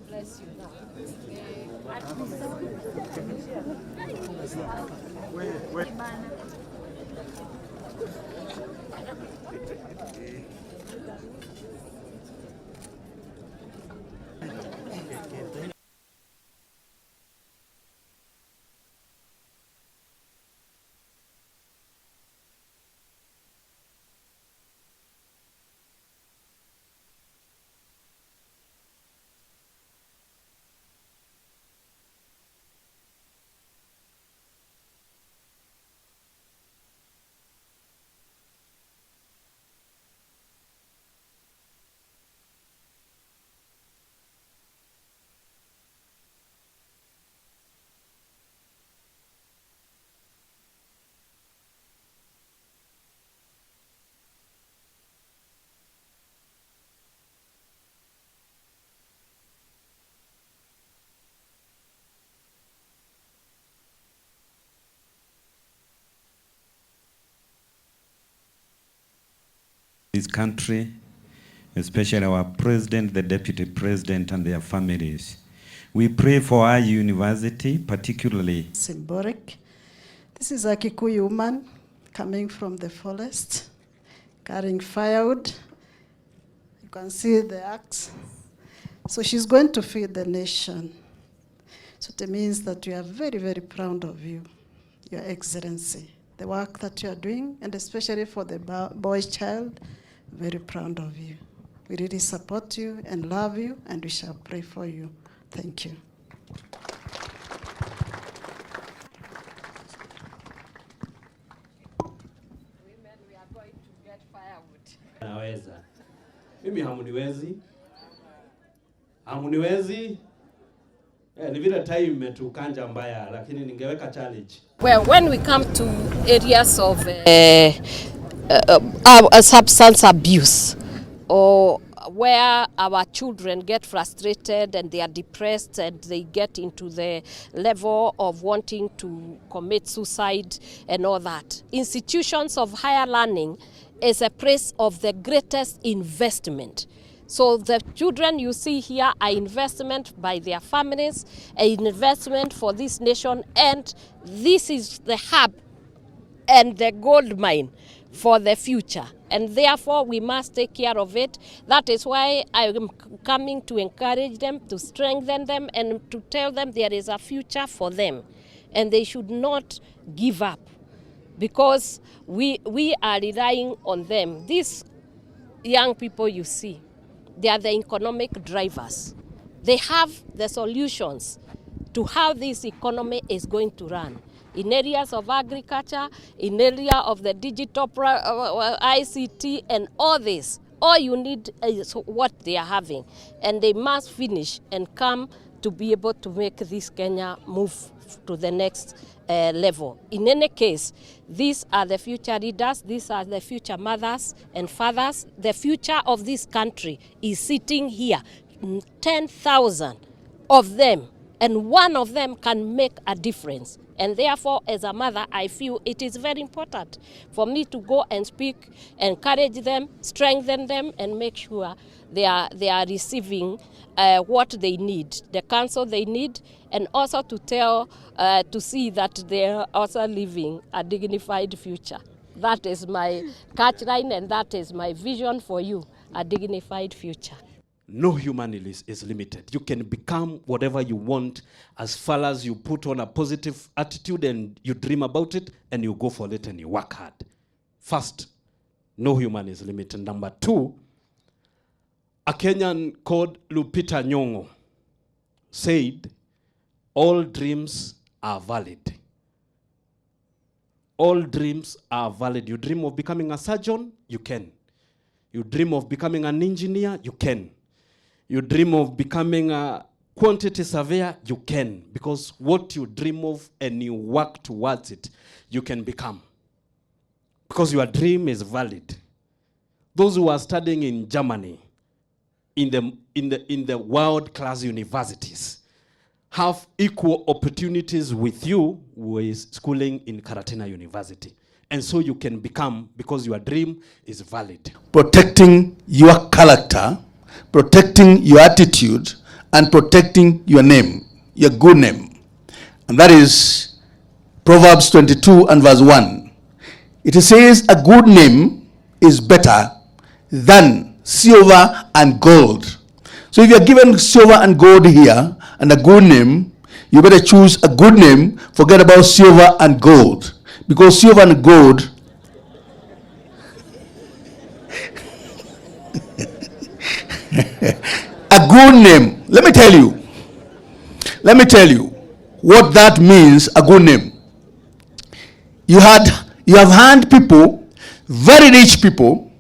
bless you now. This country, especially our president, the deputy president, and their families. We pray for our university, particularly. Symbolic. This is a Kikuyu woman coming from the forest, carrying firewood. You can see the axe. So she's going to feed the nation. So it means that we are very, very proud of you, Your Excellency. The work that you are doing, and especially for the boy child, very proud of you. We really support you and love you, and we shall pray for you. Thank you. Women, we are going to get firewood. Naweza. Mimi hamuniwezi. Ni vile time imetukanja mbaya, lakini ningeweka challenge. Well, when we come to areas of substance abuse, or where our children get frustrated and they are depressed and they get into the level of wanting to commit suicide and all that, institutions of higher learning is a place of the greatest investment. So the children you see here are investment by their families, an investment for this nation, and this is the hub and the gold mine for the future. And therefore we must take care of it. That is why I am coming to encourage them, to strengthen them, and to tell them there is a future for them. And they should not give up, because we are relying on them. These young people you see, they are the economic drivers. They have the solutions to how this economy is going to run. In areas of agriculture, in area of the digital ICT and all this, all you need is what they are having. And they must finish and come to be able to make this Kenya move to the next level. In any case, these are the future leaders, these are the future mothers and fathers. The future of this country is sitting here, 10,000 of them, and one of them can make a difference. And therefore, as a mother, I feel it is very important for me to go and speak, encourage them, strengthen them, and make sure they are receiving what they need, the counsel they need, and also to tell, to see that they are also living a dignified future. That is my catchline, and that is my vision for you, a dignified future. No human is limited. You can become whatever you want as far as you put on a positive attitude and you dream about it and you go for it and you work hard. First, no human is limited. Number two, a Kenyan called Lupita Nyong'o said, all dreams are valid. All dreams are valid. You dream of becoming a surgeon, you can. You dream of becoming an engineer, you can. You dream of becoming a quantity surveyor, you can. Because what you dream of and you work towards it, you can become. Because your dream is valid. Those who are studying in Germany, in the world-class universities, have equal opportunities with you who is schooling in Karatina University. And so you can become, because your dream is valid. Protecting your character, protecting your attitude, and protecting your name, your good name. And that is Proverbs 22 and verse 1. It says, a good name is better than silver and gold. So if you're given silver and gold here and a good name, you better choose a good name. Forget about silver and gold. Because silver and gold a good name. Let me tell you what that means, a good name. You have had people, very rich people,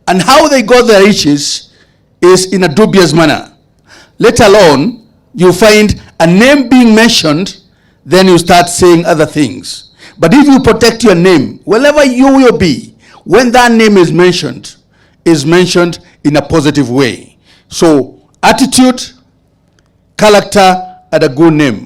and how they got their riches is in a dubious manner. Let alone you find a name being mentioned, then you start saying other things. But if you protect your name, wherever you will be, when that name is mentioned in a positive way. So attitude, character, and a good name.